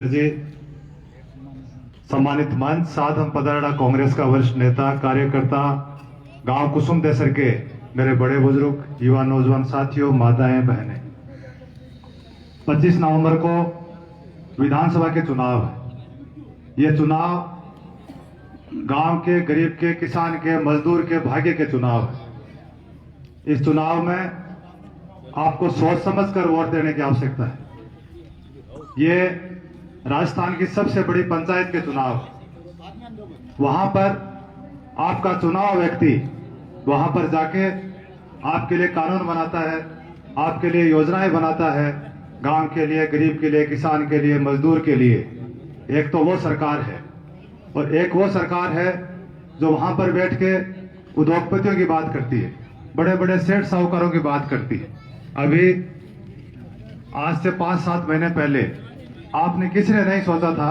जी, सम्मानित मंच, साथ हम पधारा कांग्रेस का वरिष्ठ नेता कार्यकर्ता गांव कुसुम देसर के मेरे बड़े बुजुर्ग, युवा नौजवान साथियों, माताएं बहनें, 25 नवंबर को विधानसभा के चुनाव है। ये चुनाव गांव के, गरीब के, किसान के, मजदूर के भाग्य के चुनाव है। इस चुनाव में आपको सोच समझ कर वोट देने की आवश्यकता है। ये राजस्थान की सबसे बड़ी पंचायत के चुनाव, वहां पर आपका चुनाव व्यक्ति वहां पर जाके आपके लिए कानून बनाता है, आपके लिए योजनाएं बनाता है, गांव के लिए, गरीब के लिए, किसान के लिए, मजदूर के लिए। एक तो वो सरकार है और एक वो सरकार है जो वहां पर बैठ के उद्योगपतियों की बात करती है, बड़े बड़े सेठ साहूकारों की बात करती है। अभी आज से 5-7 महीने पहले आपने किसी ने नहीं सोचा था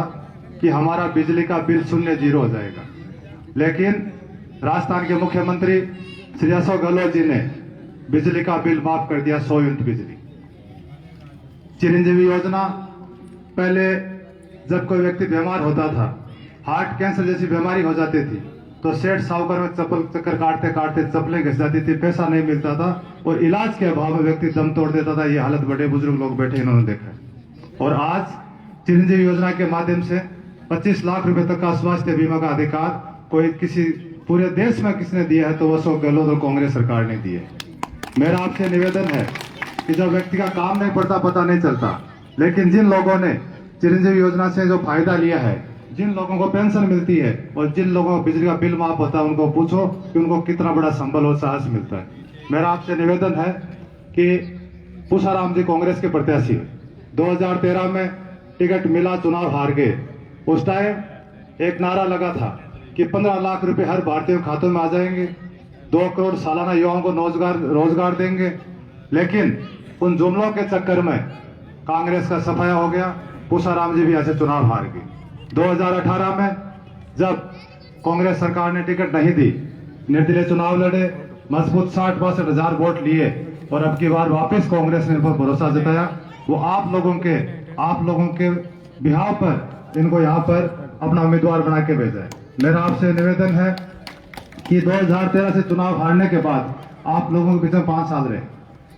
कि हमारा बिजली का बिल 0 हो जाएगा, लेकिन राजस्थान के मुख्यमंत्री श्री अशोक गहलोत जी ने बिजली का बिल माफ कर दिया, 100 यूनिट बिजली। चिरंजीवी योजना, पहले जब कोई व्यक्ति बीमार होता था, हार्ट कैंसर जैसी बीमारी हो जाती थी, तो सेठ साहूकार में चक्कर काटते काटते चप्पलें घिस जाती थी, पैसा नहीं मिलता था और इलाज के अभाव में व्यक्ति दम तोड़ देता था। ये हालत बड़े बुजुर्ग लोग बैठे इन्होंने देखा है। और आज चिरंजीवी योजना के माध्यम से 25 लाख रुपए तक का स्वास्थ्य बीमा का अधिकार कोई किसी पूरे देश में किसने दिया है तो वो अशोक गहलोत और कांग्रेस सरकार ने दिया है। मेरा आपसे निवेदन है कि जब व्यक्ति का काम नहीं पड़ता, पता नहीं चलता, लेकिन जिन लोगों ने चिरंजीवी योजना से जो फायदा लिया है, जिन लोगों को पेंशन मिलती है और जिन लोगों को बिजली का बिल माफ होता है, उनको पूछो कि उनको कितना बड़ा संबल और साहस मिलता है। मेरा आपसे निवेदन है कि पूसाराम जी कांग्रेस के प्रत्याशी 2013 में टिकट मिला, चुनाव हार गए। उस टाइम एक नारा लगा था कि 15 लाख रुपए हर भारतीय खातों में आ जाएंगे, 2 करोड़ सालाना युवाओं को रोजगार देंगे। लेकिन उन जुमलों के चक्कर में कांग्रेस का सफाया हो गया, पूसाराम जी भी ऐसे चुनाव हार गए। 2018 में जब कांग्रेस सरकार ने टिकट नहीं दी, निर्दलीय चुनाव लड़े, मजबूत 60-62 हजार वोट लिए और अब की बार वापस कांग्रेस ने इन पर भरोसा जताया। वो आप लोगों के बिहाव पर इनको यहाँ पर अपना उम्मीदवार बना के भेजा है। मेरा आपसे निवेदन है कि 2013 से चुनाव हारने के बाद आप लोगों के पीछे 5 साल रहे,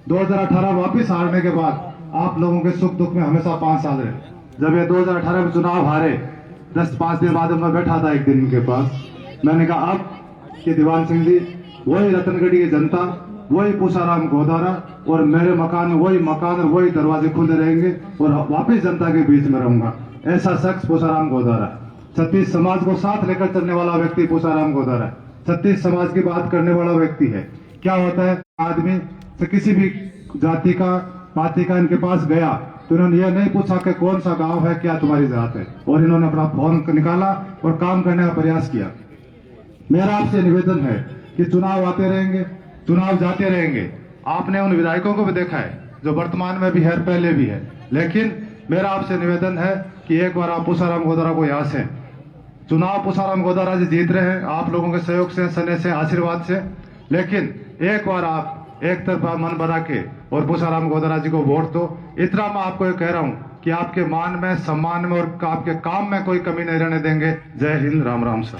2018 वापिस हारने के बाद आप लोगों के सुख दुख में हमेशा 5 साल रहे। जब ये 2018 में चुनाव हारे, 10-5 दिन बाद मैं बैठा था एक दिन इनके पास, मैंने कहा अब कि दीवान सिंह जी, वही रतनगढ़ी की जनता, वही पूसाराम गोदारा और मेरे मकान वही मकान और वही दरवाजे खुले रहेंगे और वापस जनता के बीच में रहूंगा। ऐसा शख्स पूसाराम गोदारा, 36 समाज को साथ लेकर चलने वाला व्यक्ति पूसाराम गोदारा, 36 समाज की बात करने वाला व्यक्ति है। क्या होता है, आदमी से किसी भी जाति का, पार्टी का इनके पास गया तो इन्होंने ये नहीं पूछा कि कौन सा गांव है, क्या तुम्हारी जात है, और इन्होंने अपना फोन निकाला और काम करने का प्रयास किया। मेरा आपसे निवेदन है कि चुनाव आते रहेंगे, चुनाव जाते रहेंगे। आपने उन विधायकों को भी देखा है जो वर्तमान में भी है, पहले भी है, लेकिन मेरा आपसे निवेदन है कि एक बार आप पूसाराम गोदारा को यहाँ से चुनाव, पूसाराम गोदारा जी जीत रहे हैं आप लोगों के सहयोग से, स्नेह से, आशीर्वाद से, लेकिन एक बार आप एक तरफा मन बना के और पूसाराम गोदारा जी को वोट दो। इतना मैं आपको ये कह रहा हूँ कि आपके मान में, सम्मान में और आपके काम में कोई कमी नहीं रहने देंगे। जय हिंद, राम राम। सर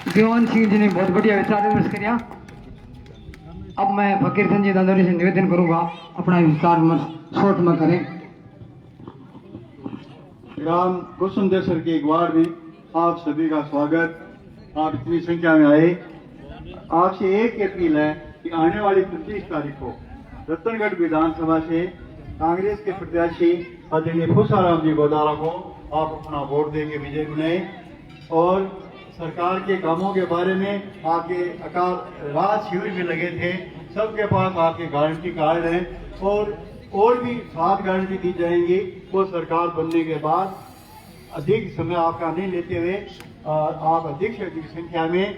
दीवान सिंह जी ने बहुत बढ़िया विचार विमर्श किया। अब मैं फकीर सिंह जी दंदोरी से निवेदन करूंगा अपना विचार विमर्श शॉर्ट में करें। ग्राम कुसुम देसर के एक वार्ड में आप सभी का स्वागत। आप इतनी संख्या में आए। आपसे एक अपील है कि आने वाली 25 तारीख को रतनगढ़ विधानसभा से कांग्रेस के प्रत्याशी आदरणीय पूसाराम जी गोदारा को आप अपना वोट देके विजय बनाए और सरकार के कामों के बारे में आपके अकाल राज शिविर भी लगे थे, सबके पास आपके गारंटी कार्ड हैं और भी 7 गारंटी दी जाएंगी। वो सरकार बनने के बाद अधिक समय आपका नहीं लेते हुए आप अधिक से अधिक संख्या में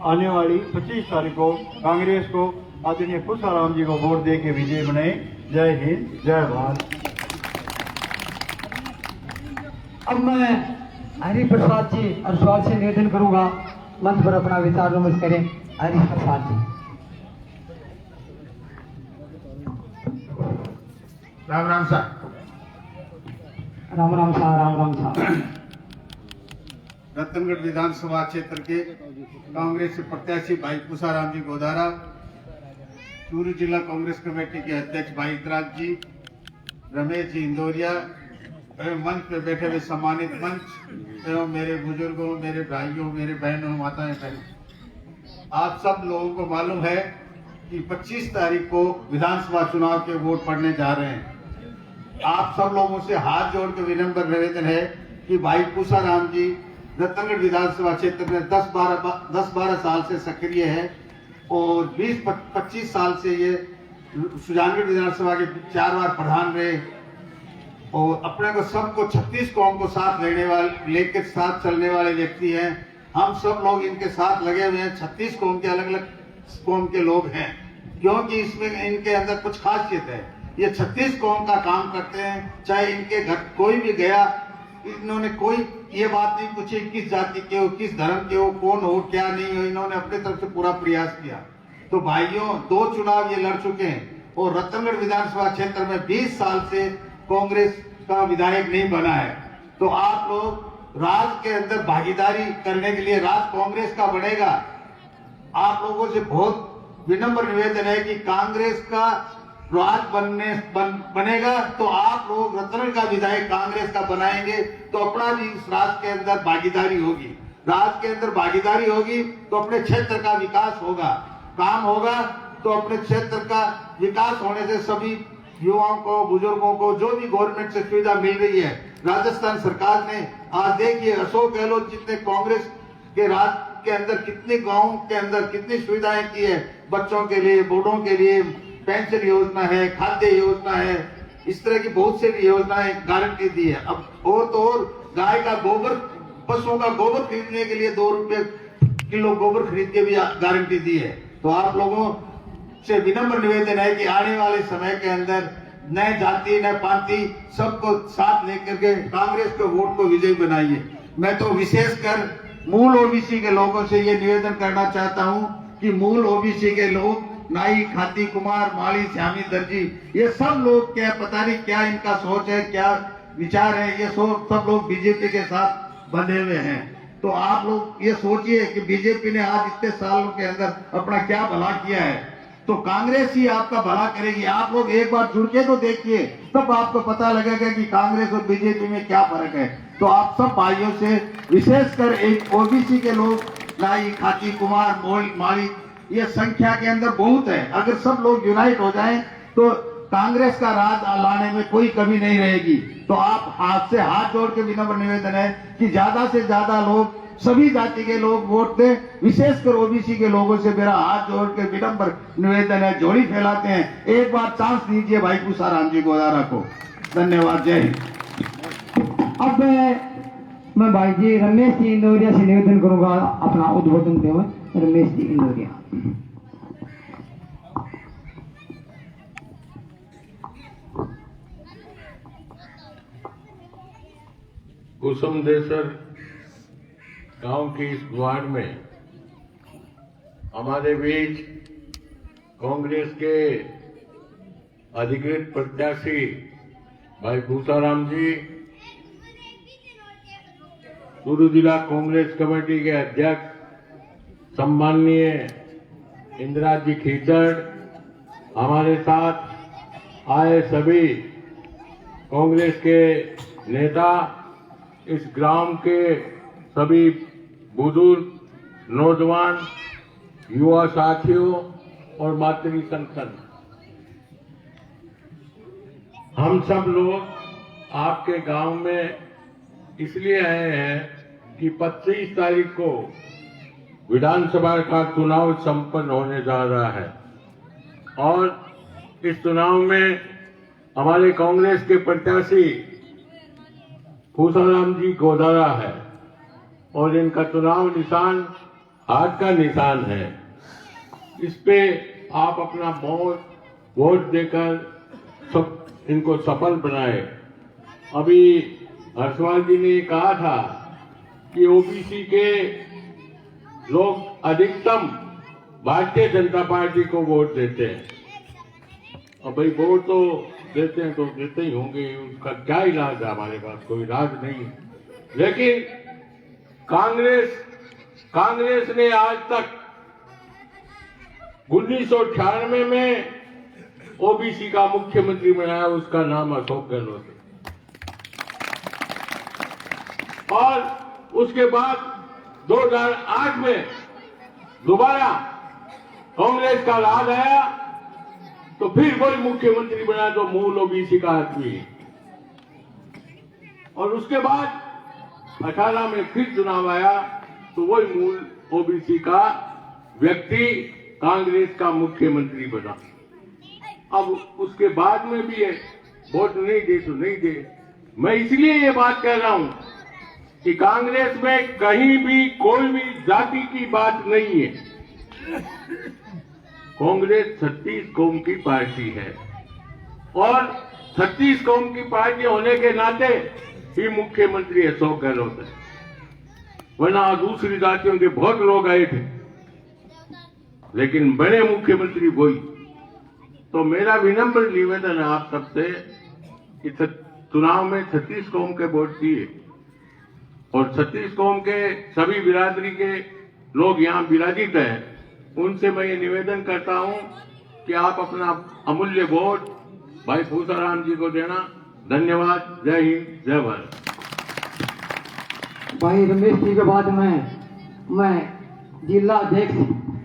आने वाली 25 तारीख को कांग्रेस को आदरणीय पूसाराम जी को वोट दे के विजय बनाए। जय हिंद, जय भारत। अब मैं हरि प्रसाद जी अर्शवाल से निवेदन करूंगा मंच पर अपना विचार विमर्श करें। हरि प्रसाद जी। राम राम सर। राम राम सा, राम राम सा। रतनगढ़ विधानसभा क्षेत्र के कांग्रेस से प्रत्याशी भाई पूसाराम जी गोदारा, चूरू जिला कांग्रेस कमेटी के अध्यक्ष भाई इतराज जी, रमेश जी इंदौरिया एवं मंच पे बैठे हुए सम्मानित मंच एवं मेरे बुजुर्गों, मेरे भाइयों, मेरे बहनों, माताएं, बहन, आप सब लोगों को मालूम है कि 25 तारीख को विधानसभा चुनाव के वोट पड़ने जा रहे हैं। आप सब लोगों से हाथ जोड़ के विनम्र निवेदन है कि भाई पूसाराम जी रतनगढ़ विधानसभा क्षेत्र में 10-12 साल से सक्रिय है और 20-25 साल से ये सुजानगढ़ विधानसभा के 4 बार प्रधान रहे और अपने को सबको 36 कौम को साथ लेकर साथ चलने वाले व्यक्ति हैं। हम सब लोग इनके साथ लगे हुए हैं। 36 कौम के अलग अलग कौम के लोग हैं, क्योंकि इसमें इनके अंदर कुछ खासियत है। ये 36 कौम का काम करते हैं। चाहे इनके घर कोई भी गया, इन्होंने कोई ये बात नहीं पूछी किस जाति के हो, किस धर्म के हो, कौन हो, क्या नहीं हो। इन्होंने अपनी तरफ से पूरा प्रयास किया। तो भाइयों, 2 चुनाव ये लड़ चुके हैं और रतनगढ़ विधानसभा क्षेत्र में 20 साल से कांग्रेस का विधायक नहीं बना है। तो आप लोग राज के अंदर भागीदारी करने के लिए, राज कांग्रेस का बनेगा। आप लोगों से बहुत विनम्र निवेदन है कि कांग्रेस का राज बनेगा तो आप लोग रतनगढ़ का विधायक कांग्रेस का बनाएंगे तो अपना भी इस राज के अंदर भागीदारी होगी। राज के अंदर भागीदारी होगी तो अपने क्षेत्र का विकास होगा, काम होगा। तो अपने क्षेत्र का विकास होने से सभी युवाओं को, बुजुर्गों को जो भी गवर्नमेंट से सुविधा मिल रही है, राजस्थान सरकार ने आज देखिए अशोक गहलोत जितने कांग्रेस के राज के अंदर कितने गाँव के अंदर कितनी सुविधाएं की है, बच्चों के लिए, बूढ़ों के लिए पेंशन योजना है, खाद्य योजना है, इस तरह की बहुत सी योजनाएं गारंटी दी है। अब और तो और गाय का गोबर, पशुओं का गोबर खरीदने के लिए 2 रुपए किलो गोबर खरीद के भी गारंटी दी है। तो आप लोगों से विनम्र निवेदन है कि आने वाले समय के अंदर न जाति न पाति सबको साथ लेकर के कांग्रेस के वोट को विजयी बनाइए। मैं तो विशेषकर मूल ओबीसी के लोगों से ये निवेदन करना चाहता हूँ कि मूल ओबीसी के लोग, नाई, खाती, कुमार, माली, श्यामी, दर्जी, ये सब लोग क्या पता नहीं क्या इनका सोच है, क्या विचार है, ये सब लोग बीजेपी के साथ बंधे हुए हैं। तो आप लोग ये सोचिए कि बीजेपी ने आज इतने सालों के अंदर अपना क्या भला किया है, तो कांग्रेस ही आपका भला करेगी। आप लोग एक बार जुड़ के तो देखिए, तब आपको पता लगेगा कि कांग्रेस और बीजेपी में क्या फर्क है। तो आप सब भाइयों से, विशेषकर एक ओबीसी के लोग, नाई, खाती, कुमार, माली, ये संख्या के अंदर बहुत है। अगर सब लोग यूनाइट हो जाएं तो कांग्रेस का राज लाने में कोई कमी नहीं रहेगी। तो आप हाथ से हाथ जोड़ के विनम्र निवेदन है कि ज्यादा से ज्यादा लोग, सभी जाति के लोग वोट दें। विशेषकर ओबीसी के लोगों से मेरा हाथ जोड़ के विनम्र निवेदन है, जोड़ी फैलाते हैं, एक बार चांस दीजिए भाई पूसाराम जी गोदारा को। धन्यवाद, जय हिंद। अब मैं भाई जी रमेश जी इंदौरिया से निवेदन करूंगा अपना उद्बोधन देव। रमेश जी इंदौरिया। कुसुमदेसर गांव की इस वार्ड में हमारे बीच कांग्रेस के अधिकृत प्रत्याशी भाई पूसाराम जी, चूरू जिला कांग्रेस कमेटी के अध्यक्ष सम्माननीय इंदिरा जी खीचड़, हमारे साथ आए सभी कांग्रेस के नेता, इस ग्राम के सभी बुजुर्ग, नौजवान, युवा साथियों और मातृ संगठन, हम सब लोग आपके गांव में इसलिए आए हैं कि 25 तारीख को विधानसभा का चुनाव संपन्न होने जा रहा है और इस चुनाव में हमारे कांग्रेस के प्रत्याशी पूसाराम जी गोदारा है और इनका चुनाव निशान हाथ का निशान है। इस पे आप अपना वोट देकर सब इनको सफल बनाए। अभी हर्षवाल जी ने कहा था कि ओबीसी के लोग अधिकतम भारतीय जनता पार्टी को वोट देते हैं। और भाई वोट तो देते हैं तो देते ही होंगे, उसका क्या इलाज है, हमारे पास कोई इलाज नहीं है। लेकिन कांग्रेस ने आज तक 1998 में ओबीसी का मुख्यमंत्री बनाया, उसका नाम अशोक गहलोत है। और उसके बाद 2008 में दोबारा कांग्रेस का राज आया तो फिर वही मुख्यमंत्री बना जो मूल ओबीसी का आदमी है। और उसके बाद 18 में फिर चुनाव आया तो वही मूल ओबीसी का व्यक्ति कांग्रेस का मुख्यमंत्री बना। अब उसके बाद में भी है, वोट नहीं दे तो नहीं दे। मैं इसलिए ये बात कह रहा हूं कि कांग्रेस में कहीं भी कोई भी जाति की बात नहीं है। कांग्रेस 36 कौम की पार्टी है और 36 कौम की पार्टी होने के नाते ही मुख्यमंत्री अशोक गहलोत है, वरना दूसरी जातियों के बहुत लोग आए थे लेकिन बड़े मुख्यमंत्री वही। तो मेरा विनम्र निवेदन है आप सबसे कि चुनाव में 36 कौम के वोट दिए और 36 कौम के सभी बिरादरी के लोग यहाँ विराजित हैं, उनसे मैं ये निवेदन करता हूं कि आप अपना अमूल्य वोट भाई भूसाराम जी को देना। धन्यवाद। जय हिंद, जय भारत। भाई रमेश जी के बाद मैं जिला अध्यक्ष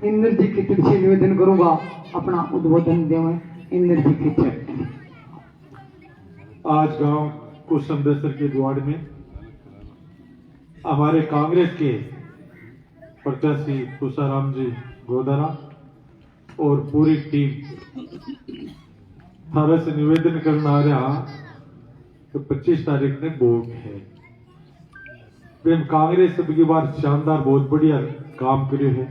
इंद्र जी की तरफ से निवेदन करूंगा, अपना उद्बोधन देवें। इंद्र जी की तरफ। आज गांव कुसुमदेसर के वार्ड में हमारे कांग्रेस के प्रत्याशी भूसाराम जी गोदारा और पूरी टीम थारा से निवेदन करना आ रहा तो 25 तारीख ने वोट है। प्रेम कांग्रेस अब की बार शानदार बहुत बढ़िया काम करे है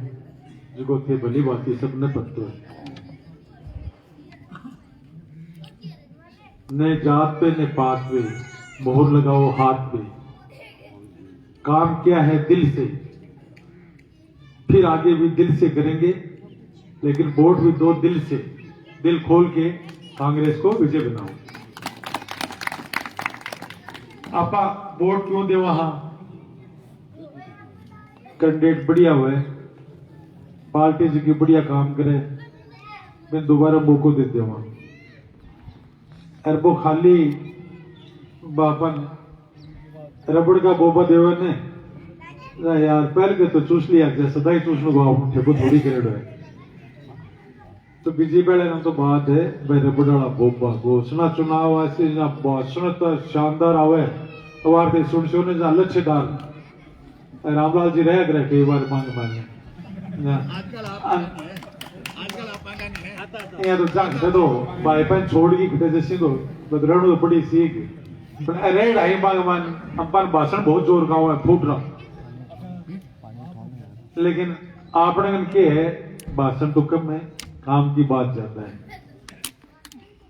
जो थे भली बात सबने पत्तो है। न जात पे न पात पे मोहर लगाओ हाथ पे, काम क्या है दिल से, फिर आगे भी दिल से करेंगे, लेकिन वोट भी दो दिल से, दिल खोल के कांग्रेस को विजय बनाओ। आपा वोट क्यों दे, वहां कैंडिडेट बढ़िया हुए, पार्टी जी की बढ़िया काम करे, मैं दोबारा मौको दे दे वहां। वो खाली बापन रबड़ का बोबा देवर ने यार पहले के तो चूस लिया, सदा ही चूसने को थोड़ी करेड है। तो बीजी बेड़े ना तो बात है भाई रबड़ वाला बोबा घोषणा चुनाव ऐसे भाषण तो शानदार आवे, अवार थे सुन सुने जा लच्छेदार रामलाल जी रह गए कई बार मांग मांगे तो जंग दे दो भाई पन छोड़ की किते जैसे तो बदरण तो बड़ी सीख पर अरे ढाई मांग मान अपन भाषण बहुत जोर का है फूट रहा, लेकिन आपने के है भाषण तो कम है, काम की बात ज्यादा है।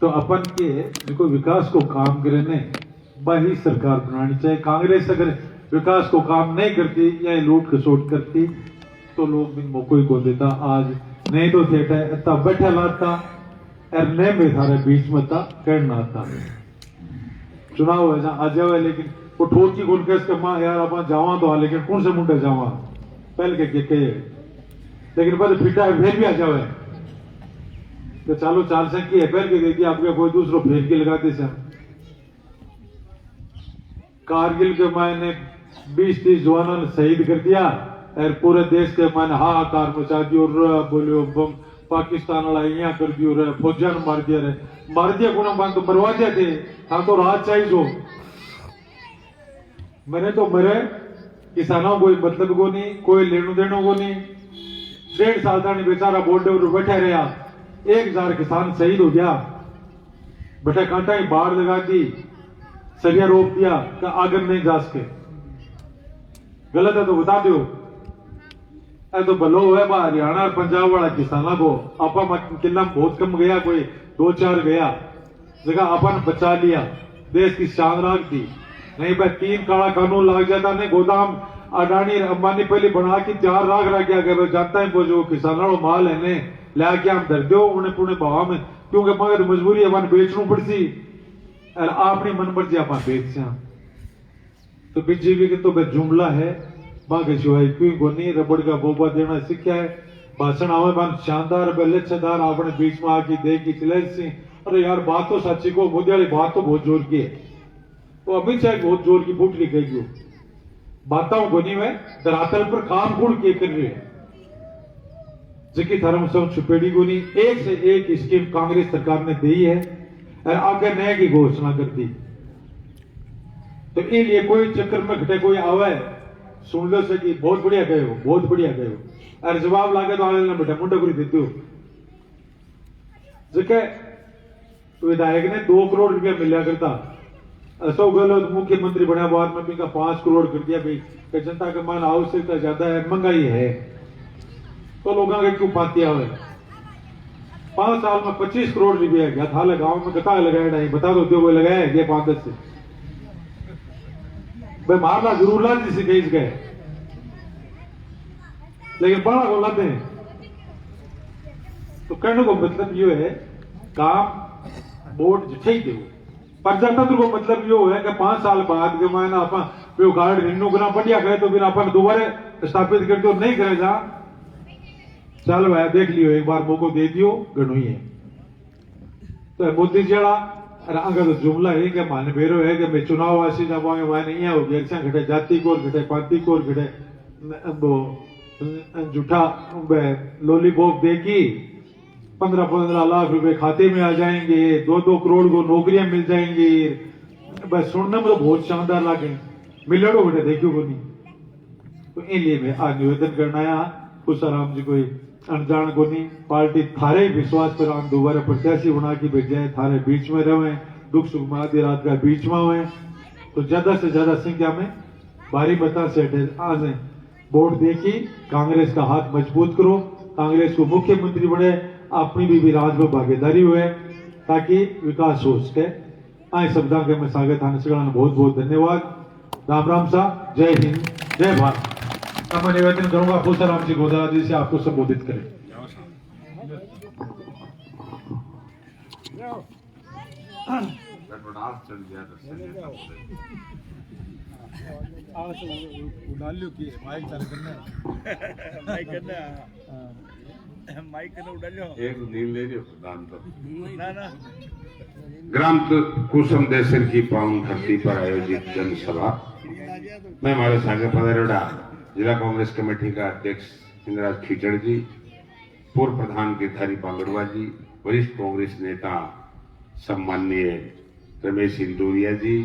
तो अपन के देखो विकास को काम करे ने वही सरकार बनानी चाहिए। कांग्रेस अगर विकास को काम नहीं करती या लूट खसोट करती तो लोग भी मौको ही को देता। आज नहीं तो थे इतना बैठा लाता और नहीं में थारे बीच में था करना था चुनाव है आ जावे, लेकिन वो ठोक की गुण कैसे मां यार अपन जावा तो लेकिन कौन से मुंडे जावा पहले के लेकिन बाद फिटा है फिर भी आ जावे तो चालो चाल से की है पहले के देखिए आपके कोई दूसरो फेर के लगाते से। कारगिल के मायने 20-30 जवानों ने शहीद कर दिया और पूरे देश के मायने हाहाकार मचा दी और बोलियो बम पाकिस्तान वाला यहाँ कर दियो रे, फौजा ने मार दिया गुना मान तो मरवा दिया थे। हाँ तो रात चाहिए जो मैंने तो मेरे किसानों कोई मतलब को नहीं, कोई लेनो देनो को नहीं। 1.5 साल था बेचारा बोर्डे पर बैठा रहा, 1000 किसान शहीद हो गया, बैठा कांटा ही बाढ़ लगा दी, सरिया रोक दिया का आगन नहीं जा सके। गलत है तो बता दो। तो भलो है हरियाणा और पंजाब वाला किसानों को आपा किला बहुत कम गया, कोई 2-4 गया जगह अपन बचा लिया, देश की शान राख दी। नहीं भाई 3 काला कानून लाग जाता नहीं, गोदाम अडानी अंबानी पहले बना के 4 राख रख गया, जानता है वो जो किसानों माल है ने ला के हम धर दो उन्हें पुणे भाव में क्योंकि मगर मजबूरी अपन बेचनू पड़सी और अपनी मन मर्जी अपन बेच से तो बीजेपी के तो बे जुमला है बाकी जो है क्यों गोनी रबड़ का बोबा देना सीखा है भाषण आवे बन शानदार बल्लेदार अपने बीच में आके दे की चले सी अरे यार बात तो सच्ची को मुद्दे वाली बात तो बहुत जोर की है वो अमित शाह बहुत जोर की फूट लिख गई बातों गोनी में धरातल पर काम कूड़ के कर रहे हैं जिसकी धर्म सब छुपेड़ी गोनी एक से एक स्कीम कांग्रेस सरकार ने दी है और आगे नए की घोषणा कर दी तो इसलिए कोई चक्कर में घटे कोई आवे सुन लो से कि बहुत बढ़िया गए हो बहुत बढ़िया गए हो और जवाब लागे तो आगे ना बेटा मुंडा पूरी देते हो जिके विधायक ने 2 करोड़ रुपया मिला करता ऐसा गलत मुख्यमंत्री बना बाद में भी 5 करोड़ कर दिया भाई कि जनता का मान आवश्यकता ज्यादा है महंगाई है तो लोगों के क्यों पाती आवे 5 साल में 25 करोड़ रुपया गया था गांव में कथा लगाया नहीं बता दो क्यों लगाया है 5-10 से भाई मारला जरूर लाल जी से कहीं गए लेकिन बड़ा को लाते हैं तो कहने को मतलब ये है काम वोट जिठे ही दो प्रजातंत्र को मतलब ये है कि 5 साल बाद के मायना अपन कार्ड रिन्यू करना बढ़िया गए तो फिर अपन दोबारा स्थापित कर दो नहीं करे जा चल भाई देख लियो एक बार मौको दे दियो गणु ही है तो मोदी जड़ा अगर तो जुमला है कि मान बेरो है कि मैं चुनाव वासी जब आए वहां नहीं है इलेक्शन घटे जाति को घटे पार्टी को घटे वो झूठा लॉलीपॉप देगी 15-15 लाख रुपए खाते में आ जाएंगे 2-2 करोड़ को नौकरियां मिल जाएंगी बस सुनने में तो बहुत शानदार लगे मिलड़ो बेटे देखियो को नहीं तो इसलिए मैं आज निवेदन करना है खुशाराम जी को अनजान को नहीं पार्टी थारे विश्वास पर हम दोबारा प्रत्याशी बना के भेजे थारे बीच में रहे दुख सुख में आधी रात का बीच में हुए तो ज्यादा से ज्यादा संख्या में भारी मता से आज वोट देखी कांग्रेस का हाथ मजबूत करो कांग्रेस को मुख्यमंत्री बने अपनी भी राज में भागीदारी हुए ताकि विकास हो सके आए शब्दा के मैं स्वागत आने से बहुत बहुत धन्यवाद राम राम साहब जय हिंद जय भारत अब मैं निवेदन करूंगा खुशाराम जी गोदारा जी से आपको संबोधित करें ग्राम कुसुम देसर की पावन धरती पर आयोजित जनसभा में हमारे सागर पधारेड़ा जिला कांग्रेस कमेटी का अध्यक्ष इंद्राज खीचड़ जी पूर्व प्रधान गिरधारी पांगड़वा जी वरिष्ठ कांग्रेस नेता सम्माननीय रमेश इंदौरिया जी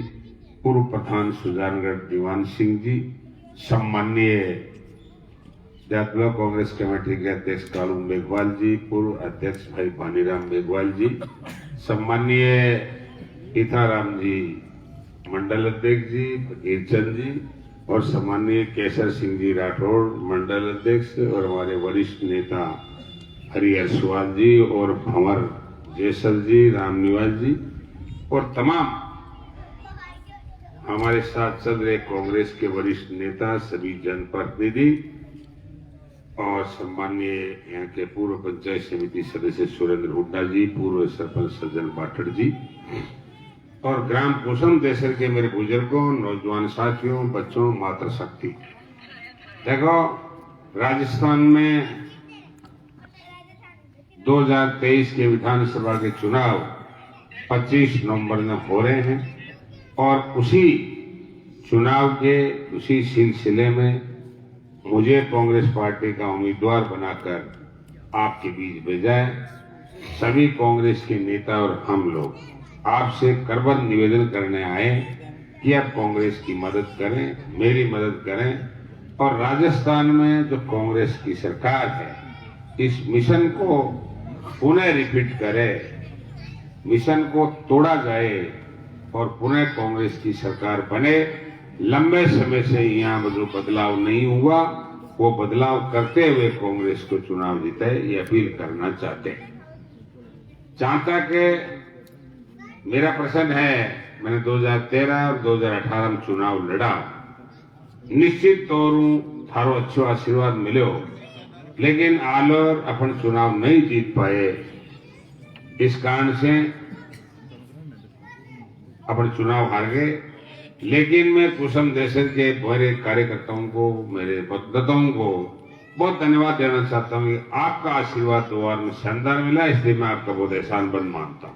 पूर्व प्रधान सुजानगढ़ दीवान सिंह जी सम्माननीय ब्लॉक कांग्रेस कमेटी के अध्यक्ष कालू मेघवाल जी पूर्व अध्यक्ष भाई पानीराम मेघवाल जी सम्माननीय इथाराम जी मंडल अध्यक्ष जी फकीरचंद जी और सम्माननीय केसर सिंह जी राठौड़ मंडल अध्यक्ष और हमारे वरिष्ठ नेता हरि अरसवाल जी और भंवर जयसल जी रामनिवास जी और तमाम हमारे साथ चल रहे कांग्रेस के वरिष्ठ नेता सभी जनप्रतिनिधि और सम्माननीय यहाँ के पूर्व पंचायत समिति सदस्य सुरेंद्र हुड्डा जी पूर्व सरपंच सज्जन पाठक जी और ग्राम कुसुम देसर के मेरे बुजुर्गों नौजवान साथियों बच्चों मातृशक्ति देखो राजस्थान में 2023 के विधानसभा के चुनाव 25 नवंबर में हो रहे हैं और उसी चुनाव के उसी सिलसिले में मुझे कांग्रेस पार्टी का उम्मीदवार बनाकर आपके बीच भेजा है। सभी कांग्रेस के नेता और हम लोग आपसे करबद्ध निवेदन करने आए कि आप कांग्रेस की मदद करें मेरी मदद करें और राजस्थान में जो कांग्रेस की सरकार है इस मिशन को पुनः रिपीट करे मिशन को तोड़ा जाए और पुनः कांग्रेस की सरकार बने। लंबे समय से यहाँ जो बदलाव नहीं हुआ वो बदलाव करते हुए कांग्रेस को चुनाव जीते ये अपील करना चाहते हैं। जहां तक मेरा प्रश्न है मैंने 2013 और 2018 में चुनाव लड़ा निश्चित तौर थारो अच्छो आशीर्वाद मिलो लेकिन आलोर अपन चुनाव नहीं जीत पाए इस कारण से अपने चुनाव हार गए। लेकिन मैं कुसुम देशर के मेरे कार्यकर्ताओं को, मेरे मतदाताओं को बहुत धन्यवाद देना चाहता हूँ कि आपका आशीर्वाद 2 बार में शानदार मिला, इसलिए मैं आपका बहुत एहसानमंद मानता हूँ।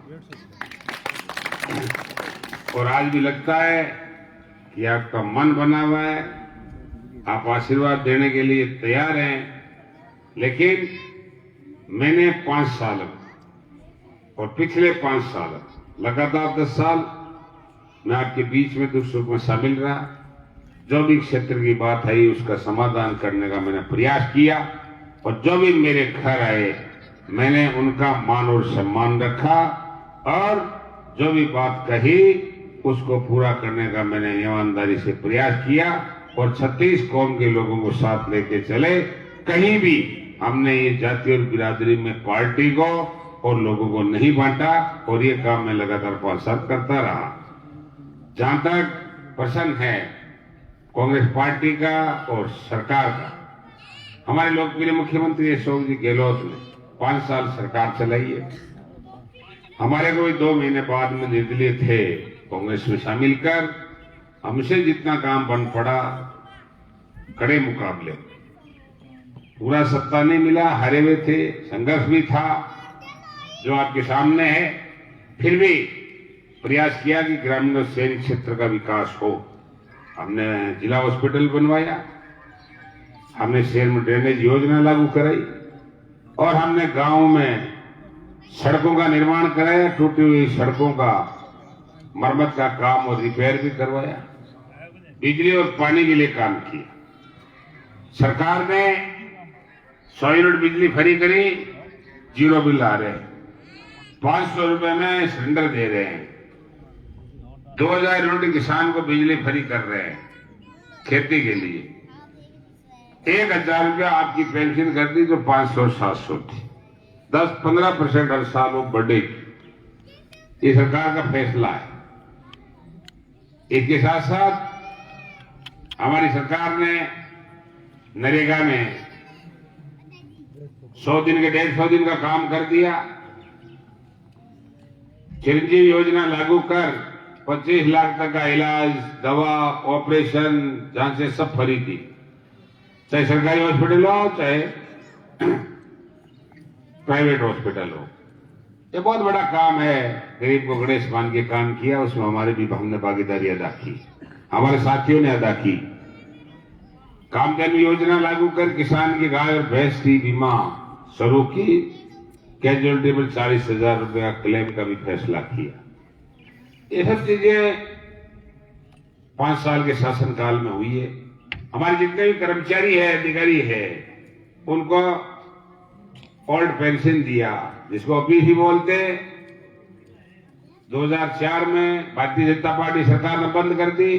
और आज भी लगता है कि आपका मन बना हुआ है, आप आशीर्वाद देने के लिए तैयार हैं। लेकिन मैंने 5 साल और पिछले 5 साल लगातार 10 साल मैं आपके बीच में दुख सुख में शामिल रहा। जो भी क्षेत्र की बात आई उसका समाधान करने का मैंने प्रयास किया, और जो भी मेरे घर आए मैंने उनका मान और सम्मान रखा, और जो भी बात कही उसको पूरा करने का मैंने ईमानदारी से प्रयास किया। और 36 कौम के लोगों को साथ लेके चले। कहीं भी हमने ये जाति और बिरादरी में पार्टी को और लोगों को नहीं बांटा, और ये काम मैं लगातार 5 साल करता रहा। जहां तक प्रश्न है कांग्रेस पार्टी का और सरकार का, हमारे लोकप्रिय मुख्यमंत्री अशोक जी गहलोत ने 5 साल सरकार चलाई है। हमारे कोई 2 महीने बाद में निर्दलीय थे कांग्रेस में शामिल कर, हमसे जितना काम बन पड़ा कड़े मुकाबले, पूरा सत्ता नहीं मिला, हारे हुए थे, संघर्ष भी था जो आपके सामने है। फिर भी प्रयास किया कि ग्रामीण और शहरी क्षेत्र का विकास हो। हमने जिला हॉस्पिटल बनवाया, हमने शहर में ड्रेनेज योजना लागू कराई, और हमने गांव में सड़कों का निर्माण कराया, टूटी हुई सड़कों का मरम्मत का काम और रिपेयर भी करवाया, बिजली और पानी के लिए काम किया। सरकार ने 100 यूनिट बिजली फ्री करी, 0 बिल आ रहे हैं, 500 रुपए में सिलेंडर दे रहे हैं, 2000 यूनिट किसान को बिजली फ्री कर रहे हैं खेती के लिए, 1000 रुपया आपकी पेंशन कर दी जो 500-700 थी, 10-15% हर साल वो बढ़ेगी। ये सरकार का फैसला है। इसके साथ साथ हमारी सरकार ने नरेगा में 100 दिन के 150 दिन का काम कर दिया। चिरंजीवी योजना लागू कर 25 लाख तक का इलाज, दवा, ऑपरेशन, जांचें सब फ्री थी, चाहे सरकारी हॉस्पिटल हो चाहे प्राइवेट हॉस्पिटल हो। ये बहुत बड़ा काम है, गरीब को गणेश मान के काम किया, उसमें हमारे भी हमने भागीदारी अदा की, हमारे साथियों ने अदा की। कामधेनु योजना लागू कर किसान की गाय और भैंस की बीमा शुरू की, कैजुअलिटी में 40,000 रुपये का क्लेम का भी फैसला किया। ये सब चीजें 5 साल के शासनकाल में हुई है। हमारे जितने भी कर्मचारी है, अधिकारी है, उनको ओल्ड पेंशन दिया, जिसको अभी ही बोलते। 2004 में भारतीय जनता पार्टी सरकार ने बंद कर दी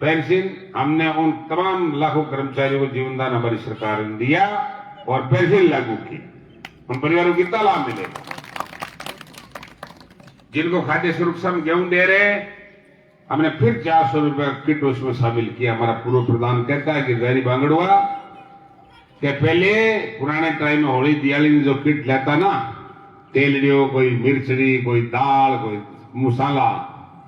पेंशन। हमने उन तमाम लाखों कर्मचारियों को जीवनदान हमारी सरकार ने दिया और पेंशन लागू की। उन परिवारों को कितना लाभ मिलेगा? जिनको खाद्य सुरक्षा में गेहूं दे रहे, हमने फिर 400 रुपए किट उसमें शामिल किया। हमारा पूर्व प्रधान कहता है कि गहरी बांगड़ुआ कि पहले पुराने टाइम में होली दिवाली में जो किट लेता ना, तेलड़ियों, कोई मिर्चड़ी, कोई दाल, कोई मसाला,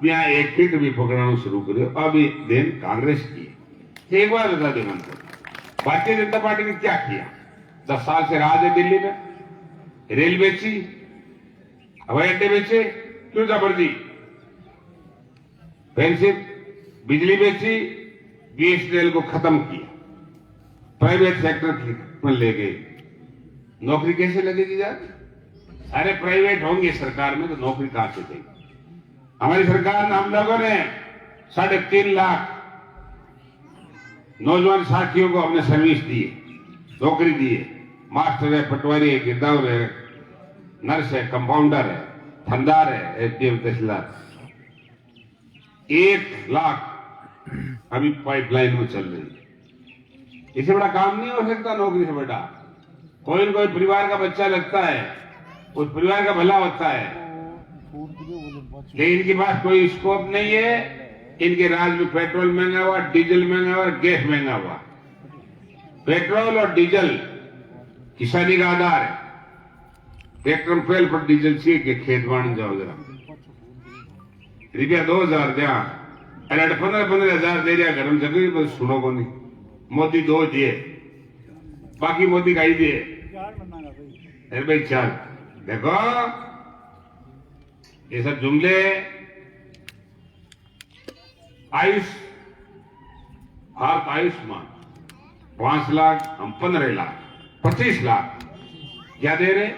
यहाँ एक किट भी पकड़ना शुरू करो। अभी दिन कांग्रेस की। एक बार बता दे मंत्री, भारतीय जनता पार्टी ने क्या किया? 10 साल से राज है दिल्ली में, रेल बेची, हवाई अड्डे बेचे, क्यों जबरदी? पेंशन, बिजली बेची, बीएसएनएल को खत्म किया, प्राइवेट सेक्टर में ले गए। नौकरी कैसे लगेगी यार? अरे प्राइवेट होंगे सरकार में तो नौकरी कहां से देगी? हमारी सरकार ने, हम लोगों ने 3.5 लाख नौजवान साथियों को हमने सर्विस दी, नौकरी दी है। मास्टर है, पटवारी है, गिरदावर है, नर्स है, कंपाउंडर है, फंदार है, एसडीएम तहसीलदार। 1 लाख अभी पाइपलाइन में चल रही है। इससे बड़ा काम नहीं हो सकता नौकरी से बेटा। कोई न कोई परिवार का बच्चा लगता है, उस परिवार का भला होता है, लेकिन इनके पास कोई स्कोप नहीं है। इनके राज में पेट्रोल महंगा हुआ, डीजल महंगा हुआ, गैस महंगा हुआ। पेट्रोल और डीजल किसानी का आधार है, ट्रैक्टर में पहल पर डीजल चाहिए कि खेत बाण जाओ जरा रुपया 2000 दिया अरे 15,000 दे दिया घर में जगह बस सुनो को नहीं मोदी 2 दिए बाकी मोदी का ही दिए अरे भाई 4 देखो ये सब जुमले आयुष्मान 5 लाख हम 15 लाख 25 लाख क्या दे रहे।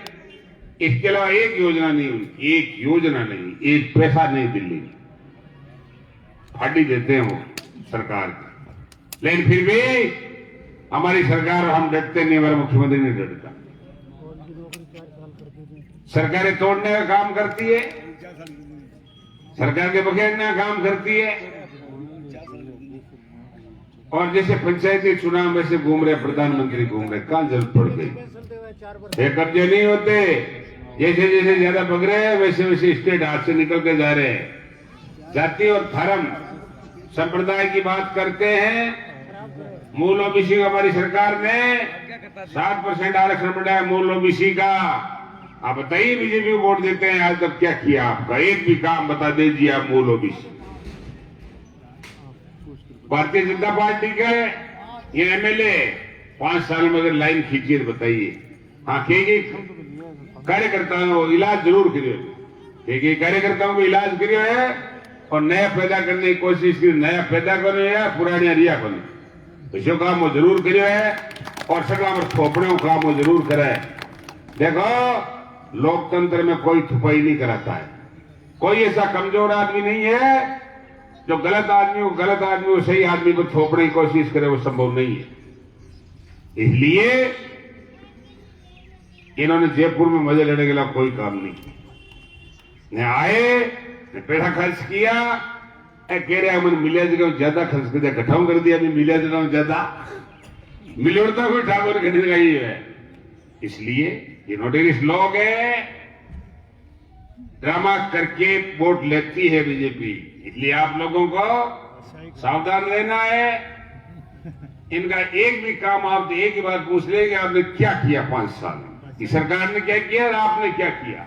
इसके अलावा एक योजना नहीं हुई, एक योजना नहीं, एक पैसा नहीं दिल्ली फाड़ी देते हैं वो सरकार की। लेकिन फिर भी हमारी सरकार हम डरते नहीं, हमारा मुख्यमंत्री नहीं डरता। सरकारें तोड़ने का काम करती है, सरकार के बखेड़ने का काम करती है। और जैसे पंचायती चुनाव में से घूम रहे प्रधानमंत्री घूम रहे, कहां जरूरत पड़ गई। ये कब्जे नहीं होते, जैसे जैसे ज्यादा बग रहे हैं वैसे वैसे स्टेट हाथ से निकल के जा रहे हैं। जाति और धर्म संप्रदाय की बात करते हैं। मूल ओबीसी का हमारी सरकार ने 7% आरक्षण बढ़ाया मूल ओबीसी का। आप बताइए बीजेपी को वोट देते हैं आज तक क्या किया आपका, एक भी काम बता दीजिए आप मूल ओबीसी। भारतीय जनता पार्टी के ये एमएलए 5 साल में अगर लाइन खींचिए तो बताइए। हाँ कहेगी कार्यकर्ताओं को इलाज जरूर करिए, कहेगी कार्यकर्ताओं को इलाज करिए है और नया पैदा करने की कोशिश की, नया पैदा करो या पुरानी रिया करो, इसो काम वो जरूर करिए है और सगला में थोपड़े काम वो जरूर करे। देखो लोकतंत्र में कोई थुपाई नहीं कराता है, कोई ऐसा कमजोर आदमी नहीं है जो गलत आदमी को सही आदमी को थोपने की कोशिश करे, वो संभव नहीं है। इसलिए इन्होंने जयपुर में मजे लेने के लिए कोई काम नहीं, न आए न पैसा खर्च किया। कह रहे मैंने मिलिया जगह ज्यादा खर्च कर दिया, घटाऊ कर दिया, मिलिया जगह ज्यादा मिलोड़ता कोई ठाकुर करने का ही है। इसलिए ये नोटरीस लोग है, ड्रामा करके वोट लेती है बीजेपी। इसलिए आप लोगों को सावधान रहना है। इनका एक भी काम आप एक ही बार पूछ ले कि आपने क्या किया 5 साल में, इस सरकार ने क्या किया और आपने क्या किया,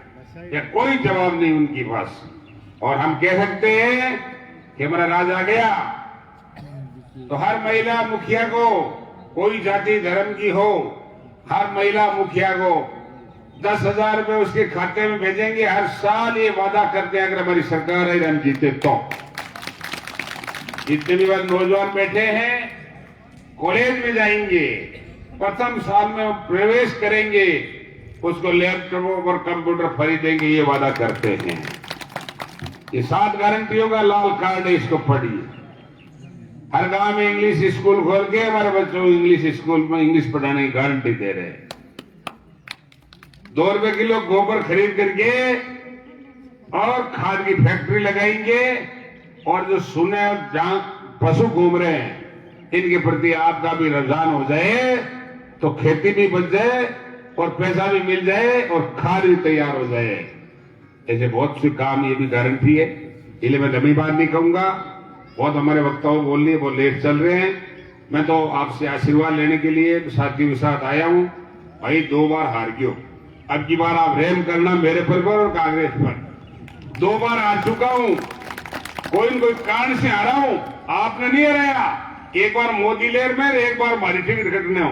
या कोई जवाब नहीं उनके पास। और हम कह सकते हैं कि हमारा राज आ गया तो हर महिला मुखिया को, कोई जाति धर्म की हो, हर महिला मुखिया को 10,000 रुपए उसके खाते में भेजेंगे हर साल। ये वादा करते हैं अगर हमारी सरकार है हम जीते तो। जितने भी बार नौजवान बैठे हैं कॉलेज में जाएंगे, प्रथम साल में प्रवेश करेंगे, उसको लैपटॉप और कंप्यूटर खरीदेंगे, ये वादा करते हैं। ये 7 गारंटियों का लाल कार्ड है, इसको पढ़िए। हर गांव में इंग्लिश स्कूल खोल के हमारे बच्चों को इंग्लिश स्कूल में इंग्लिश पढ़ाने की गारंटी दे रहे हैं। 2 रुपए किलो गोबर खरीद करके और खाद की फैक्ट्री लगाएंगे। और जो सुने और जहां पशु घूम रहे हैं इनके प्रति आपका भी रुझान हो जाए तो खेती भी बच जाए और पैसा भी मिल जाए और खाद भी तैयार हो जाए। ऐसे बहुत से काम ये भी गारंटी है। इसलिए मैं लंबी बात नहीं कहूंगा, बहुत हमारे वक्ताओं बोल लिए, वो लेट चल रहे हैं। मैं तो आपसे आशीर्वाद लेने के लिए साथियों के साथ आया हूं। भाई 2 बार हार गयो, अब की बार आप रहम करना मेरे पर और कांग्रेस पर। 2 बार हार चुका हूं, कोई न कोई कारण से हारा हूं, आपने नहीं हराया। एक बार मोदी लहर में, एक बार हमारी टिकट कटने हो,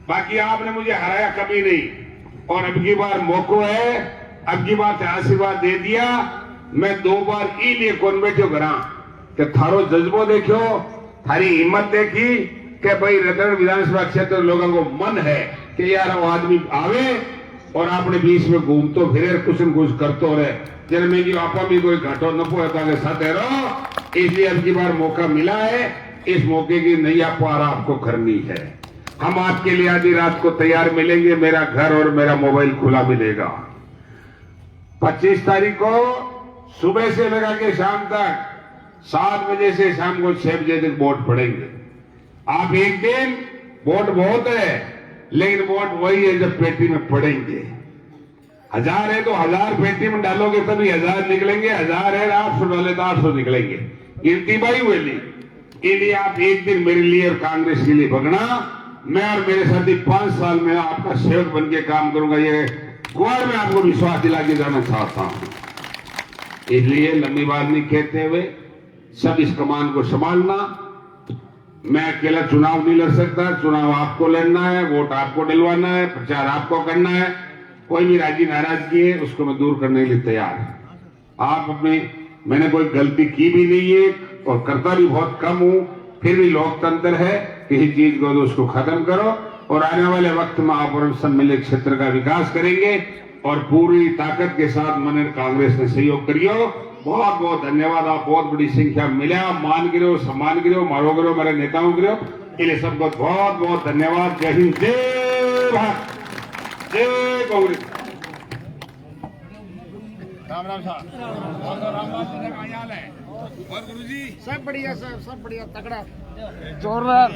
बाकी आपने मुझे हराया कभी नहीं। और अब की बार मौको है, अब की बार आशीर्वाद दे दिया। मैं 2 बार इसलिए कौन बैठो करा कि थारो जज्बो देखो, थारी हिम्मत देखी कि भाई रतन विधानसभा क्षेत्र लोगों को मन है कि यार वो आदमी आवे और अपने बीच में घूमतो फिरे, कुछ न कुछ करतो रहे, जन में की आपा भी कोई घाटो न पोता के साथ रहो। इसलिए अब की बार मौका मिला है, इस मौके की नैया पार आपको करनी है। हम आपके लिए आधी रात को तैयार मिलेंगे, मेरा घर और मेरा मोबाइल खुला मिलेगा। 25 तारीख को सुबह से लगा के शाम तक 7 बजे से शाम को 6 बजे तक वोट पड़ेंगे। आप एक दिन वोट बहुत है, लेकिन वोट वही है जब पेटी में पड़ेंगे। 1000 है तो 1000 पेटी में डालोगे तभी 1000 निकलेंगे, 1000 है 800 डाले तो 800 निकलेंगे। गिनती भाई हुई। इसलिए आप एक दिन मेरे लिए और कांग्रेस के लिए भगना। मैं और मेरे साथी 5 साल में आपका सेवक बन के काम करूंगा, ये ग्वाड़ में आपको विश्वास दिला के जाना चाहता हूं। इसलिए लंबी बात नहीं कहते हुए सब इस कमान को संभालना। मैं अकेला चुनाव नहीं लड़ सकता, चुनाव आपको लड़ना है, वोट आपको डलवाना है, प्रचार आपको करना है। कोई भी राजी नाराजगी है उसको मैं दूर करने के लिए तैयार है। आप अपने, मैंने कोई गलती की भी नहीं है और करता भी बहुत कम हूं, फिर भी लोकतंत्र है, किसी चीज को तो उसको खत्म करो और आने वाले वक्त में आप और सब मिले क्षेत्र का विकास करेंगे और पूरी ताकत के साथ मैंने कांग्रेस ने सहयोग करियो। बहुत बहुत धन्यवाद। आप बहुत बड़ी संख्या में मिले, आप मान गिरो, सम्मान गिरो, मारो गिरो, मेरे नेताओं गिरो, इसलिए सबको बहुत बहुत धन्यवाद। जय हिंद, जय भारत, जय कांग्रेस। राम राम साहब, राम राम है और गुरुजी सब बढ़िया, सब बढ़िया, तगड़ा, जोरदार।